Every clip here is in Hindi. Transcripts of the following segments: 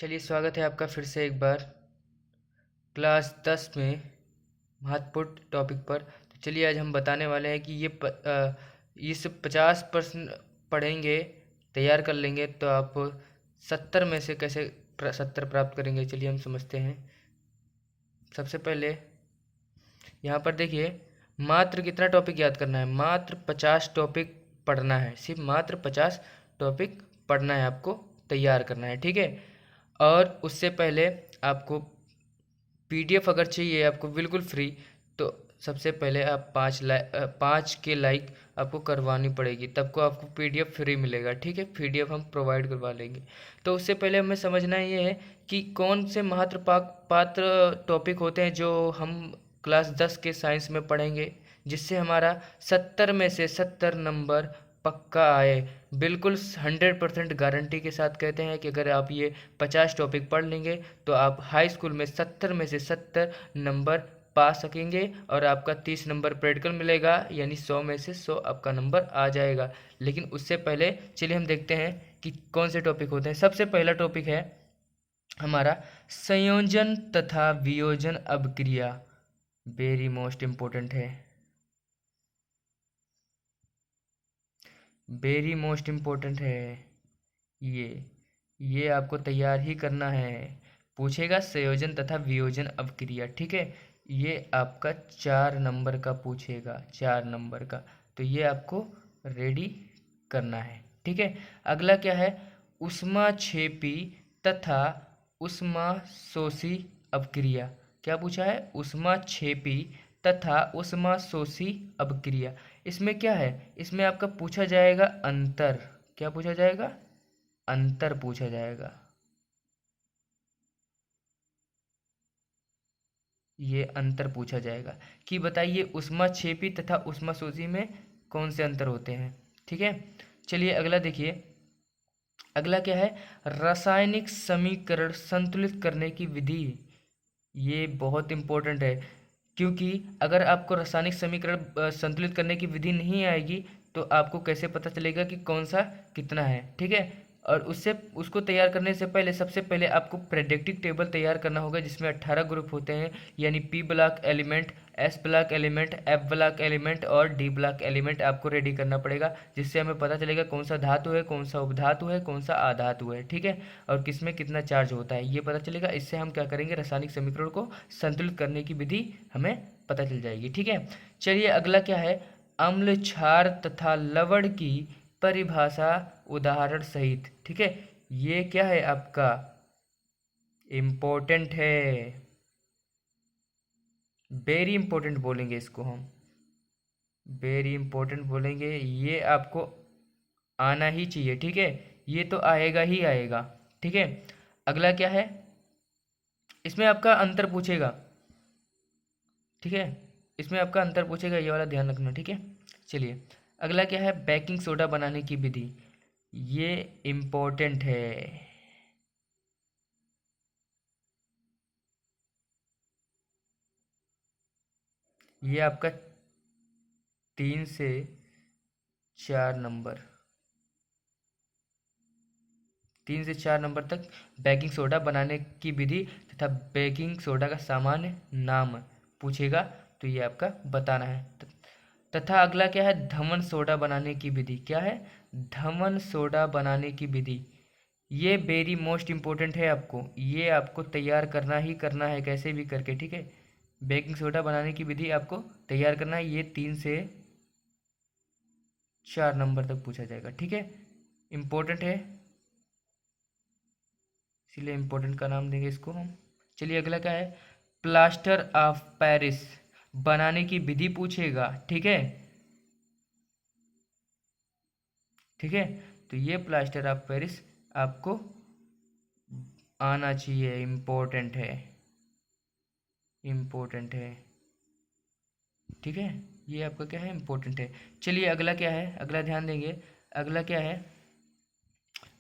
चलिए, स्वागत है आपका फिर से एक बार क्लास 10 में महत्वपूर्ण टॉपिक पर। तो चलिए, आज हम बताने वाले हैं कि इस 50% पढ़ेंगे, तैयार कर लेंगे तो आप 70 में से कैसे 70 प्राप्त करेंगे। चलिए हम समझते हैं। सबसे पहले यहाँ पर देखिए, मात्र कितना टॉपिक याद करना है? मात्र 50 टॉपिक पढ़ना है। सिर्फ मात्र 50 टॉपिक पढ़ना है, आपको तैयार करना है, ठीक है। और उससे पहले आपको पीडीएफ अगर चाहिए आपको बिल्कुल फ्री, तो सबसे पहले आप 5 के लाइक आपको करवानी पड़ेगी, तब को आपको पीडीएफ फ्री मिलेगा, ठीक है। पीडीएफ हम प्रोवाइड करवा लेंगे। तो उससे पहले हमें समझना ये है कि कौन से पात्र टॉपिक होते हैं जो हम क्लास 10 के साइंस में पढ़ेंगे, जिससे हमारा 70 में से 70 नंबर पक्का आए। बिल्कुल 100% गारंटी के साथ कहते हैं कि अगर आप ये 50 टॉपिक पढ़ लेंगे तो आप हाई स्कूल में 70 में से 70 नंबर पा सकेंगे और आपका 30 नंबर प्रैक्टिकल मिलेगा, यानी 100 में से 100 आपका नंबर आ जाएगा। लेकिन उससे पहले चलिए हम देखते हैं कि कौन से टॉपिक होते हैं। सबसे पहला टॉपिक है हमारा संयोजन तथा वियोजन अभिक्रिया। वेरी मोस्ट इम्पोर्टेंट है, वेरी मोस्ट इम्पोर्टेंट है। ये आपको तैयार ही करना है। पूछेगा संयोजन तथा वियोजन अभिक्रिया, ठीक है। ये आपका 4 नंबर का पूछेगा, 4 नंबर का। तो ये आपको रेडी करना है, ठीक है। अगला क्या है? ऊष्माक्षेपी तथा ऊष्माशोषी अभिक्रिया। क्या पूछा है? ऊष्माक्षेपी तथा ऊष्माशोषी अभिक्रिया। इसमें क्या है? इसमें आपका पूछा जाएगा अंतर। क्या पूछा जाएगा? अंतर पूछा जाएगा। ये अंतर पूछा जाएगा कि बताइए ऊष्माक्षेपी तथा ऊष्माशोषी में कौन से अंतर होते हैं, ठीक है। चलिए अगला देखिए। अगला क्या है? रासायनिक समीकरण संतुलित करने की विधि। ये बहुत इंपॉर्टेंट है, क्योंकि अगर आपको रासायनिक समीकरण संतुलित करने की विधि नहीं आएगी तो आपको कैसे पता चलेगा कि कौन सा कितना है, ठीक है। और उसको तैयार करने से पहले सबसे पहले आपको प्रेडिक्टिव टेबल तैयार करना होगा, जिसमें 18 ग्रुप होते हैं, यानी P block element, S block element, F block element और डी ब्लॉक एलिमेंट आपको रेडी करना पड़ेगा, जिससे हमें पता चलेगा कौन सा धातु है, कौन सा उपधातु है, कौन सा अधातु है, ठीक है। और किसमें कितना चार्ज होता है ये पता चलेगा। इससे हम क्या करेंगे? रासायनिक समीकरण को संतुलित करने की विधि हमें पता चल जाएगी, ठीक है। चलिए अगला क्या है? अम्ल, क्षार तथा लवण की परिभाषा उदाहरण सहित, ठीक है। ये क्या है? आपका इम्पोर्टेंट है, वेरी इंपॉर्टेंट बोलेंगे इसको हम, वेरी इंपॉर्टेंट बोलेंगे। ये आपको आना ही चाहिए, ठीक है। ये तो आएगा ही आएगा, ठीक है। अगला क्या है? इसमें आपका अंतर पूछेगा, ठीक है। इसमें आपका अंतर पूछेगा, ये वाला ध्यान रखना, ठीक है। चलिए अगला क्या है? बेकिंग सोडा बनाने की विधि। ये इम्पोर्टेंट है, ये आपका 3 से 4 नंबर, 3 से 4 नंबर तक बेकिंग सोडा बनाने की विधि तथा बेकिंग सोडा का सामान्य नाम पूछेगा, तो ये आपका बताना है। तथा अगला क्या है? धमन सोडा बनाने की विधि। क्या है? धमन सोडा बनाने की विधि। ये वेरी मोस्ट इम्पोर्टेंट है, आपको ये आपको तैयार करना ही करना है, कैसे भी करके, ठीक है। बेकिंग सोडा बनाने की विधि आपको तैयार करना है। ये 3 से 4 नंबर तक पूछा जाएगा, ठीक है। इम्पोर्टेंट है, इसीलिए इम्पोर्टेंट का नाम देंगे इसको हम। चलिए अगला क्या है? प्लास्टर ऑफ पेरिस बनाने की विधि पूछेगा, ठीक है, ठीक है। तो ये प्लास्टर ऑफ पेरिस आपको आना चाहिए, इम्पोर्टेंट है, इम्पोर्टेंट है, ठीक है। ये आपका क्या है? इम्पोर्टेंट है। चलिए अगला क्या है? अगला ध्यान देंगे। अगला क्या है?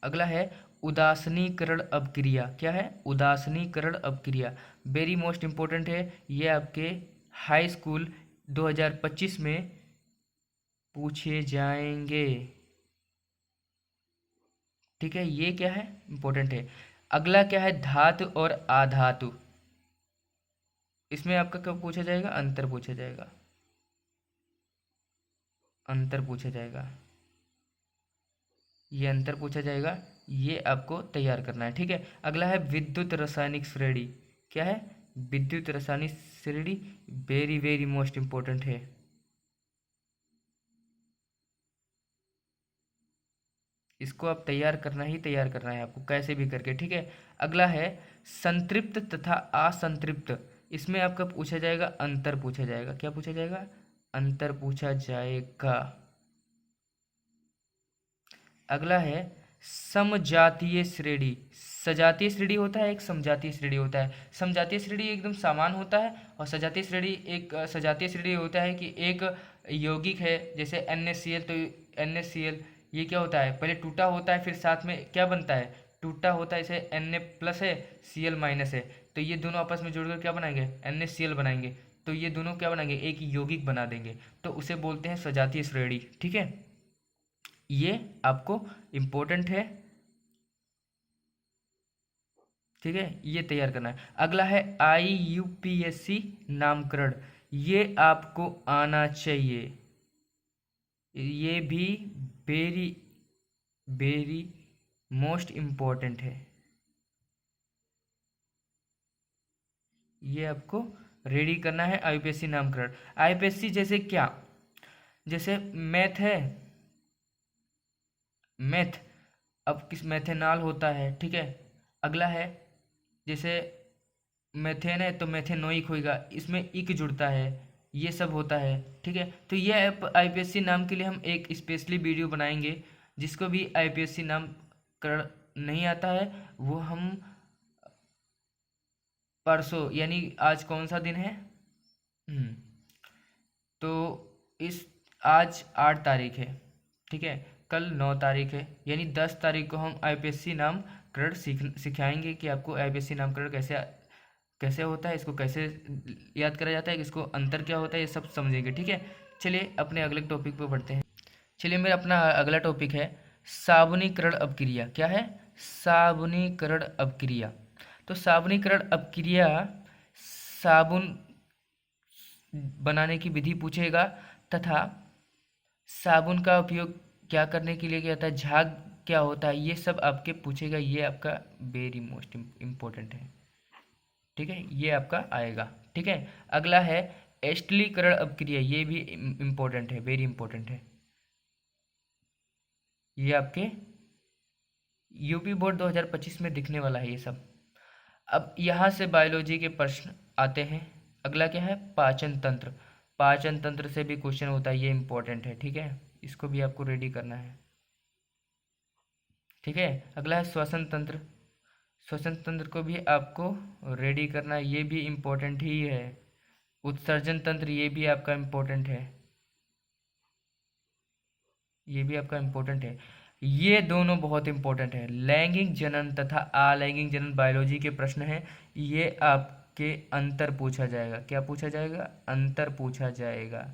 अगला है उदासीनीकरण अपक्रिया। क्या है? उदासीनीकरण अपक्रिया। वेरी मोस्ट इम्पोर्टेंट है। ये आपके हाई स्कूल 2025 में पूछे जाएंगे, ठीक है। ये क्या है? इम्पोर्टेंट है। अगला क्या है, धातु और अधातु। इसमें आपका कब पूछा जाएगा, अंतर पूछा जाएगा, अंतर पूछा जाएगा, ये अंतर पूछा जाएगा, ये आपको तैयार करना है। ठीक है, अगला है विद्युत रासायनिक श्रेणी। क्या है, विद्युत रासायनिक श्रेणी, वेरी वेरी मोस्ट इंपॉर्टेंट है। इसको आप तैयार करना ही तैयार करना है आपको, कैसे भी करके। ठीक है, अगला है संतृप्त तथा असंतृप्त। इसमें आपका पूछा जाएगा, अंतर पूछा जाएगा। क्या पूछा जाएगा, अंतर पूछा जाएगा। अगला है समजातीय श्रेणी। सजातीय श्रेणी होता है, एक समजातीय श्रेणी होता है। समजातीय श्रेणी एकदम समान होता है, और सजातीय श्रेणी एक सजातीय श्रेणी होता है कि एक यौगिक है, जैसे NaCl, तो NaCl ये क्या होता है, पहले टूटा होता है, फिर साथ में क्या बनता है, टूटा होता है, इसे Na+ है, Cl- है, तो ये दोनों आपस में जुड़कर क्या बनाएंगे, NaCl बनाएंगे। तो ये दोनों क्या बनाएंगे, एक यौगिक बना देंगे, तो उसे बोलते हैं सजातीय श्रेणी। ठीक है, ये आपको इम्पोर्टेंट है। ठीक है, ये तैयार करना है। अगला है IUPAC नामकरण। ये आपको आना चाहिए, ये भी वेरी वेरी मोस्ट इम्पोर्टेंट है। ये आपको रेडी करना है, IUPAC नामकरण। IUPAC जैसे क्या, जैसे मैथ है, मैथ, अब किस मेथेनॉल होता है। ठीक है, अगला है जैसे मेथेन है तो मेथेनोइक होगा, इसमें इक जुड़ता है, ये सब होता है। ठीक है, तो ये IUPAC नाम के लिए हम एक स्पेशली वीडियो बनाएंगे। जिसको भी IUPAC नाम कर नहीं आता है, वो हम परसों, यानी आज कौन सा दिन है, हम्म, तो इस आज 8 तारीख है। ठीक है, कल 9 तारीख है, यानी 10 तारीख को हम IUPAC नामकरण सिखाएंगे कि आपको IUPAC नामकरण कैसे कैसे होता है, इसको कैसे याद करा जाता है, इसको अंतर क्या होता है, ये सब समझेंगे। ठीक है, चलिए अपने अगले टॉपिक पर बढ़ते हैं। चलिए, मेरा अपना अगला टॉपिक है साबुनीकरण अपक्रिया। क्या है, साबुनीकरण अपक्रिया। तो साबुनीकरण अपक्रिया, साबुन बनाने की विधि पूछेगा, तथा साबुन का उपयोग क्या करने के लिए किया जाता है, झाग क्या होता है, ये सब आपके पूछेगा। ये आपका वेरी मोस्ट इम्पोर्टेंट है। ठीक है, ये आपका आएगा। ठीक है, अगला है एस्टिलीकरण अपक्रिया। ये भी इम्पोर्टेंट है, वेरी इम्पोर्टेंट है। ये आपके यूपी बोर्ड 2025 में दिखने वाला है ये सब। अब यहाँ से बायोलॉजी के प्रश्न आते हैं। अगला क्या है, पाचन तंत्र। पाचन तंत्र से भी क्वेश्चन होता है, ये इम्पोर्टेंट है। ठीक है, इसको भी आपको रेडी करना है। ठीक है, अगला है श्वसन तंत्र। श्वसन तंत्र को भी आपको रेडी करना है, ये भी इम्पोर्टेंट ही है। उत्सर्जन तंत्र, ये भी आपका इम्पोर्टेंट है, ये भी आपका इम्पोर्टेंट है। ये दोनों बहुत इम्पोर्टेंट है। लैंगिक जनन तथा अलैंगिक जनन बायोलॉजी के प्रश्न हैं, ये आपके अंतर पूछा जाएगा। क्या पूछा जाएगा, अंतर पूछा जाएगा,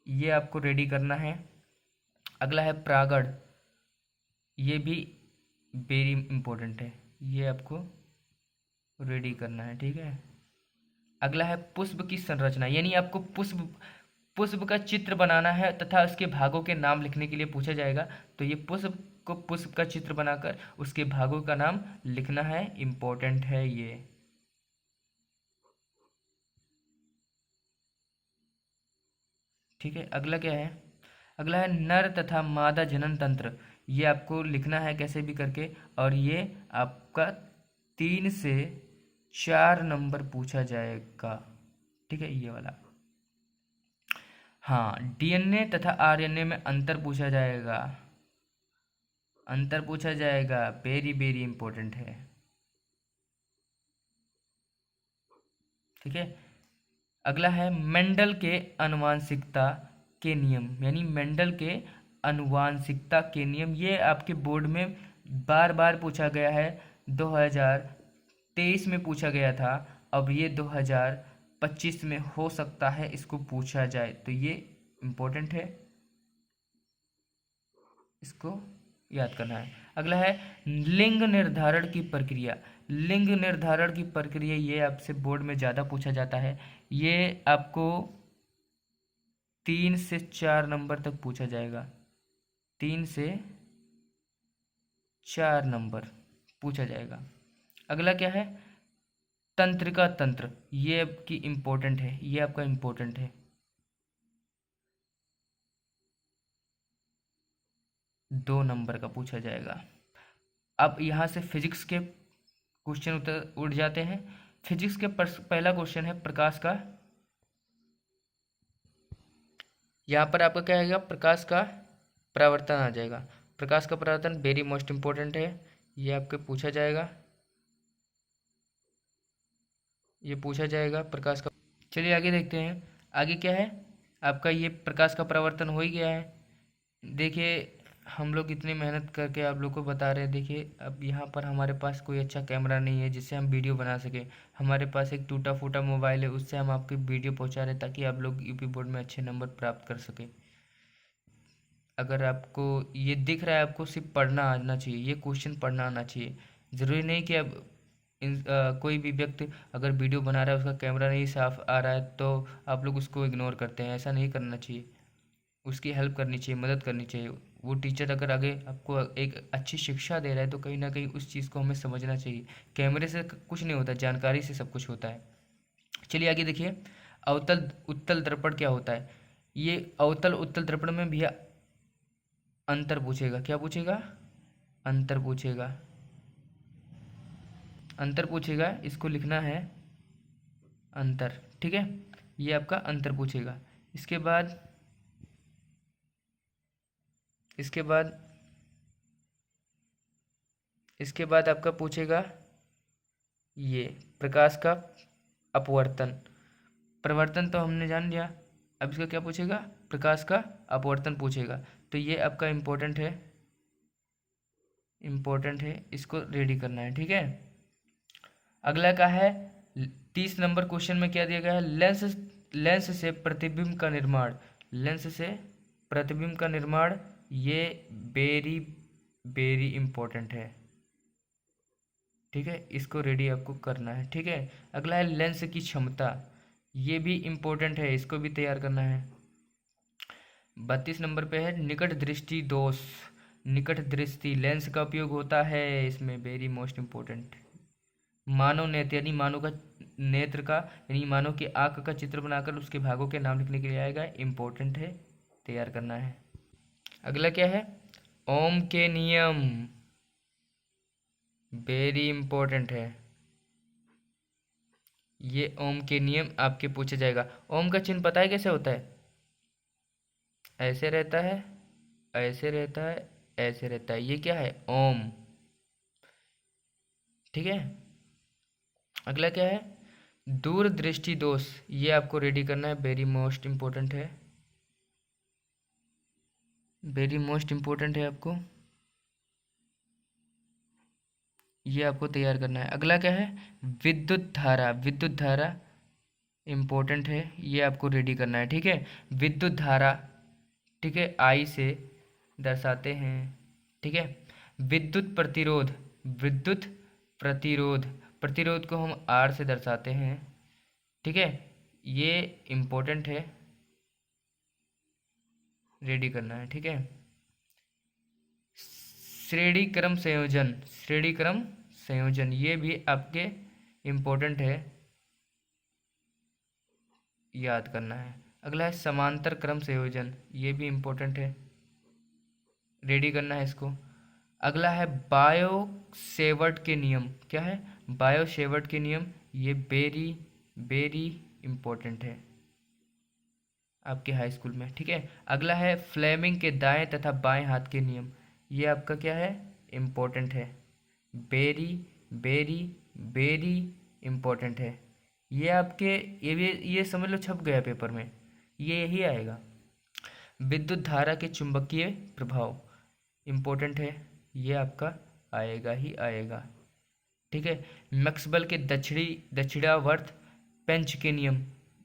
ये आपको रेडी करना है। अगला है प्रागण, ये भी वेरी इम्पोर्टेंट है, ये आपको रेडी करना है। ठीक है, अगला है पुष्प की संरचना, यानी आपको पुष्प पुष्प का चित्र बनाना है तथा उसके भागों के नाम लिखने के लिए पूछा जाएगा। तो ये पुष्प का चित्र बनाकर उसके भागों का नाम लिखना है, इम्पोर्टेंट है ये। ठीक है, अगला क्या है, अगला है नर तथा मादा जनन तंत्र। ये आपको लिखना है कैसे भी करके, और ये आपका 3 से 4 नंबर पूछा जाएगा। ठीक है, ये वाला। हाँ, DNA तथा RNA में अंतर पूछा जाएगा, अंतर पूछा जाएगा, वेरी वेरी इंपॉर्टेंट है। ठीक है, अगला है मेंडल के आनुवांशिकता के नियम, यानी मेंडल के आनुवांशिकता के नियम। ये आपके बोर्ड में बार बार पूछा गया है, 2023 में पूछा गया था, अब ये 2025 में हो सकता है इसको पूछा जाए, तो ये इम्पोर्टेंट है, इसको याद करना है। अगला है लिंग निर्धारण की प्रक्रिया। लिंग निर्धारण की प्रक्रिया ये आपसे बोर्ड में ज़्यादा पूछा जाता है। ये आपको 3 से 4 नंबर तक पूछा जाएगा। 3 से 4 नंबर पूछा जाएगा। अगला क्या है, तंत्रिका तंत्र। ये आपकी इम्पोर्टेंट है, ये आपका इम्पोर्टेंट है। 2 नंबर का पूछा जाएगा। अब यहाँ से फिजिक्स के क्वेश्चन उत्तर उठ जाते हैं। फिजिक्स के पहला क्वेश्चन है प्रकाश का। यहाँ पर आपका क्या आएगा, प्रकाश का परावर्तन आ जाएगा। प्रकाश का परावर्तन वेरी मोस्ट इम्पोर्टेंट है, ये आपके पूछा जाएगा, ये पूछा जाएगा प्रकाश का। चलिए आगे देखते हैं। आगे क्या है आपका, ये प्रकाश का परावर्तन हो ही गया है। देखिए हम लोग इतनी मेहनत करके आप लोग को बता रहे हैं। देखिए अब यहाँ पर हमारे पास कोई अच्छा कैमरा नहीं है जिससे हम वीडियो बना सकें। हमारे पास एक टूटा फूटा मोबाइल है, उससे हम आपकी वीडियो पहुँचा रहे हैं ताकि आप लोग यूपी बोर्ड में अच्छे नंबर प्राप्त कर सकें। अगर आपको ये दिख रहा है, आपको सिर्फ पढ़ना आना चाहिए, ये क्वेश्चन पढ़ना आना चाहिए। ज़रूरी नहीं कि अब कोई भी व्यक्ति अगर वीडियो बना रहा है उसका कैमरा नहीं साफ आ रहा है तो आप लोग उसको इग्नोर करते हैं। ऐसा नहीं करना चाहिए, उसकी हेल्प करनी चाहिए, मदद करनी चाहिए। वो टीचर अगर आगे आपको एक अच्छी शिक्षा दे रहा है तो कहीं ना कहीं उस चीज़ को हमें समझना चाहिए। कैमरे से कुछ नहीं होता, जानकारी से सब कुछ होता है। चलिए आगे देखिए, अवतल उत्तल दर्पण क्या होता है। ये अवतल उत्तल दर्पण में भी अंतर पूछेगा। क्या पूछेगा, अंतर पूछेगा, अंतर पूछेगा। इसको लिखना है अंतर, ठीक है। ये आपका अंतर पूछेगा। इसके बाद इसके बाद इसके बाद आपका पूछेगा ये प्रकाश का अपवर्तन। प्रवर्तन तो हमने जान लिया, अब इसका क्या पूछेगा, प्रकाश का अपवर्तन पूछेगा। तो ये आपका इम्पोर्टेंट है, इम्पोर्टेंट है, इसको रेडी करना है, ठीक है। अगला का है 30 नंबर क्वेश्चन में क्या दिया गया है, लेंस से प्रतिबिंब का निर्माण। लेंस से प्रतिबिंब का निर्माण, ये वेरी वेरी इंपॉर्टेंट है, ठीक है। इसको रेडी आपको करना है, ठीक है। अगला है लेंस की क्षमता, ये भी इम्पोर्टेंट है, इसको भी तैयार करना है। 32 नंबर पे है निकट दृष्टि दोष। निकट दृष्टि लेंस का उपयोग होता है इसमें, वेरी मोस्ट इम्पोर्टेंट। मानव नेत्र यानी मानव का नेत्र का यानी मानव की आंख का चित्र बनाकर उसके भागों के नाम लिखने के लिए आएगा, इम्पोर्टेंट है, तैयार करना है। अगला क्या है, ओम के नियम, वेरी इंपॉर्टेंट है। ये ओम के नियम आपके पूछा जाएगा। ओम का चिन्ह पता है कैसे होता है, ऐसे रहता है, ऐसे रहता है, ऐसे रहता है, ये क्या है, ओम, ठीक है। अगला क्या है, दूरदृष्टि दोष, ये आपको रेडी करना है, वेरी मोस्ट इंपॉर्टेंट है, वेरी मोस्ट इंपॉर्टेंट है आपको, ये आपको तैयार करना है। अगला क्या है, विद्युत धारा। विद्युत धारा इम्पोर्टेंट है, ये आपको रेडी करना है, ठीक है। विद्युत धारा, ठीक है, आई से दर्शाते हैं, ठीक है। विद्युत प्रतिरोध, विद्युत प्रतिरोध, प्रतिरोध को हम आर से दर्शाते हैं, ठीक है। ये इम्पोर्टेंट है, रेडी करना है, ठीक है। श्रेणी क्रम संयोजन, श्रेणी क्रम संयोजन, ये भी आपके इम्पोर्टेंट है, याद करना है। अगला है समांतर क्रम संयोजन, ये भी इम्पोर्टेंट है, रेडी करना है इसको। अगला है बायो सेवर्ट के नियम। क्या है, बायो सेवर्ट के नियम, ये वेरी वेरी इम्पोर्टेंट है आपके हाई स्कूल में, ठीक है। अगला है फ्लेमिंग के दाएं तथा बाएं हाथ के नियम, ये आपका क्या है, इम्पोर्टेंट है, वेरी वेरी वेरी इम्पोर्टेंट है। ये आपके ये समझ लो छप गया पेपर में, ये यही आएगा। विद्युत धारा के चुंबकीय प्रभाव इम्पोर्टेंट है, ये आपका आएगा ही आएगा, ठीक है। मैक्सवेल के दक्षिणावर्त पेंच के नियम,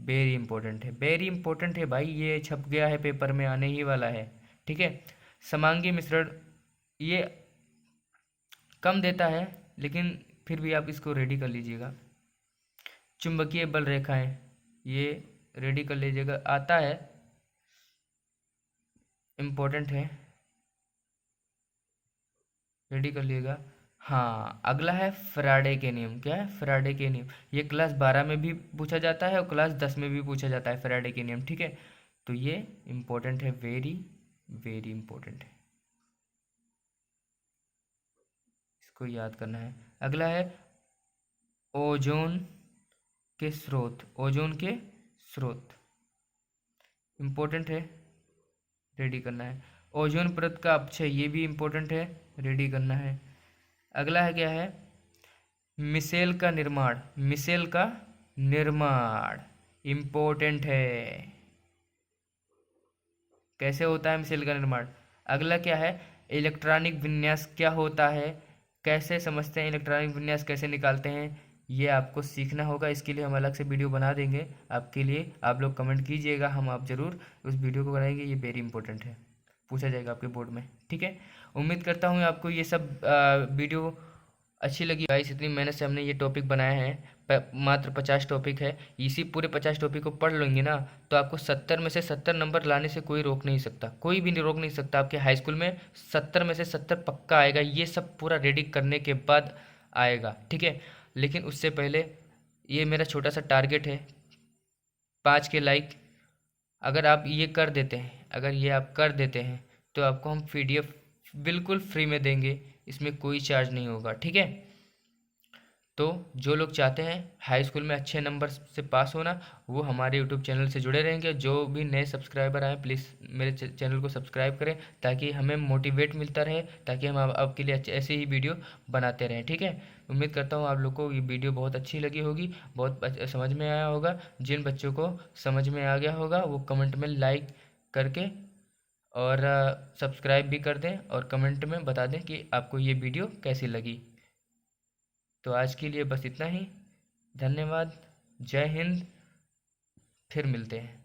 वेरी इंपॉर्टेंट है, वेरी इंपॉर्टेंट है भाई, ये छप गया है पेपर में, आने ही वाला है, ठीक है। समांगी मिश्रण, ये कम देता है, लेकिन फिर भी आप इसको रेडी कर लीजिएगा। चुंबकीय बल रेखाएं, ये रेडी कर लीजिएगा, आता है, इम्पोर्टेंट है, रेडी कर लीजिएगा। हाँ, अगला है फैराडे के नियम। क्या है? फैराडे के नियम। ये क्लास 12 में भी पूछा जाता है और क्लास 10 में भी पूछा जाता है, फैराडे के नियम। ठीक है, तो ये इम्पोर्टेंट है, वेरी वेरी इम्पोर्टेंट है, इसको याद करना है। अगला है ओजोन के स्रोत। ओजोन के स्रोत इम्पोर्टेंट है, रेडी करना है। ओजोन परत का अपक्षय, ये भी इम्पोर्टेंट है, रेडी करना है। अगला है क्या है? मिसेल का निर्माण। मिसेल का निर्माण इम्पोर्टेंट है, कैसे होता है मिसेल का निर्माण। अगला क्या है? इलेक्ट्रॉनिक विन्यास क्या होता है, कैसे समझते हैं, इलेक्ट्रॉनिक विन्यास कैसे निकालते हैं, ये आपको सीखना होगा। इसके लिए हम अलग से वीडियो बना देंगे आपके लिए, आप लोग कमेंट कीजिएगा, हम आप ज़रूर उस वीडियो को बनाएंगे। ये वेरी इंपॉर्टेंट है, पूछा जाएगा आपके बोर्ड में। ठीक है, उम्मीद करता हूँ आपको ये सब वीडियो अच्छी लगी। गाइस, इतनी मेहनत से हमने ये टॉपिक बनाए हैं, मात्र 50 टॉपिक है। इसी पूरे 50 टॉपिक को पढ़ लेंगे ना, तो आपको 70 में से 70 नंबर लाने से कोई रोक नहीं सकता, कोई भी नहीं रोक नहीं सकता। आपके हाई स्कूल में 70 में से 70 पक्का आएगा, ये सब पूरा रेडी करने के बाद आएगा। ठीक है, लेकिन उससे पहले ये मेरा छोटा सा टारगेट है, 5 के लाइक। अगर आप ये कर देते हैं, अगर ये आप कर देते हैं, तो आपको हम PDF बिल्कुल फ्री में देंगे, इसमें कोई चार्ज नहीं होगा। ठीक है, तो जो लोग चाहते हैं हाई स्कूल में अच्छे नंबर से पास होना, वो हमारे यूट्यूब चैनल से जुड़े रहेंगे। जो भी नए सब्सक्राइबर आए, प्लीज़ मेरे चैनल को सब्सक्राइब करें, ताकि हमें मोटिवेट मिलता रहे, ताकि हम आपके लिए ऐसे ही वीडियो बनाते रहें। ठीक है, उम्मीद करता हूँ आप लोग को ये वीडियो बहुत अच्छी लगी होगी, बहुत समझ में आया होगा। जिन बच्चों को समझ में आ गया होगा वो कमेंट में लाइक करके और सब्सक्राइब भी कर दें, और कमेंट में बता दें कि आपको ये वीडियो कैसी लगी। तो आज के लिए बस इतना ही। धन्यवाद, जय हिंद, फिर मिलते हैं।